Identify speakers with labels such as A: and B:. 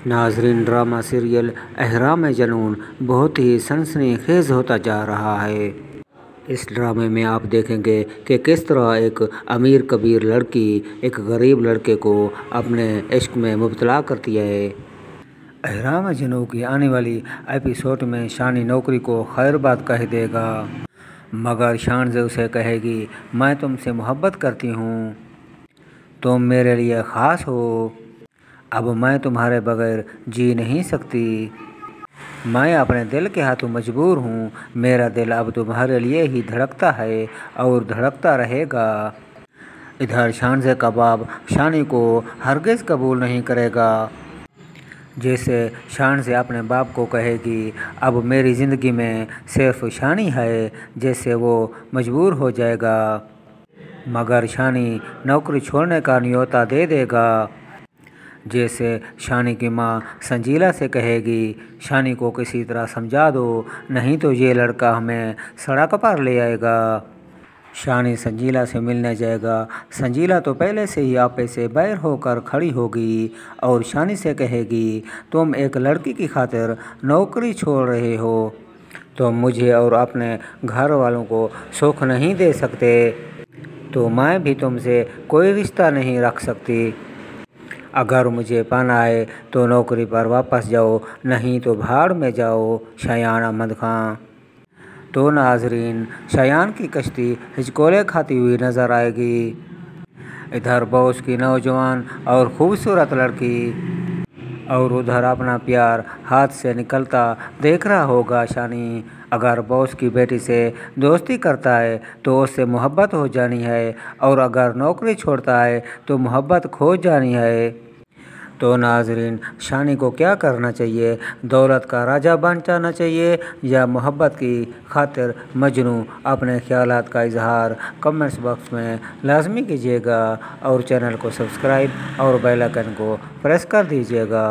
A: नाजरीन, drama serial अहराम जुनून बहुत ही सनसनीखेज होता जा रहा है। इस ड्रामे में आप देखेंगे कि किस तरह एक अमीर कबीर लड़की एक गरीब लड़के को अपने इश्क में मुब्तला करती है। अहराम जुनून की आने वाली एपिसोड में शानी नौकरी को खैर बात कह देगा, मगर शान से उसे कहेगी, मैं तुमसे मोहब्बत करती हूँ, तुम मेरे लिए ख़ास हो, अब मैं तुम्हारे बगैर जी नहीं सकती, मैं अपने दिल के हाथों मजबूर हूँ, मेरा दिल अब तुम्हारे लिए ही धड़कता है और धड़कता रहेगा। इधर शान से कबाब शानी को हरगिज़ कबूल नहीं करेगा, जैसे शान से अपने बाप को कहेगी, अब मेरी ज़िंदगी में सिर्फ शानी है, जैसे वो मजबूर हो जाएगा, मगर शानी नौकरी छोड़ने का न्योता दे देगा। जैसे शानी की माँ संजीला से कहेगी, शानी को किसी तरह समझा दो, नहीं तो ये लड़का हमें सड़क पर ले आएगा। शानी संजीला से मिलने जाएगा। संजीला तो पहले से ही आपे से बैर होकर खड़ी होगी और शानी से कहेगी, तुम एक लड़की की खातिर नौकरी छोड़ रहे हो, तो मुझे और अपने घर वालों को सुख नहीं दे सकते, तो मैं भी तुमसे कोई रिश्ता नहीं रख सकती, अगर मुझे पाना है तो नौकरी पर वापस जाओ, नहीं तो भाड़ में जाओ शयान अहमद खां। तो नाजरीन, शयान की कश्ती हिचकोले खाती हुई नज़र आएगी। इधर बॉस की नौजवान और खूबसूरत लड़की और उधर अपना प्यार हाथ से निकलता देख रहा होगा शानी। अगर बॉस की बेटी से दोस्ती करता है तो उससे मोहब्बत हो जानी है, और अगर नौकरी छोड़ता है तो मोहब्बत खो जानी है। तो नाजरीन, शानी को क्या करना चाहिए? दौलत का राजा बन जाना चाहिए या मोहब्बत की खातिर मजनू? अपने ख्यालात का इजहार कमेंट्स बॉक्स में लाजमी कीजिएगा और चैनल को सब्सक्राइब और बेल आइकन को प्रेस कर दीजिएगा।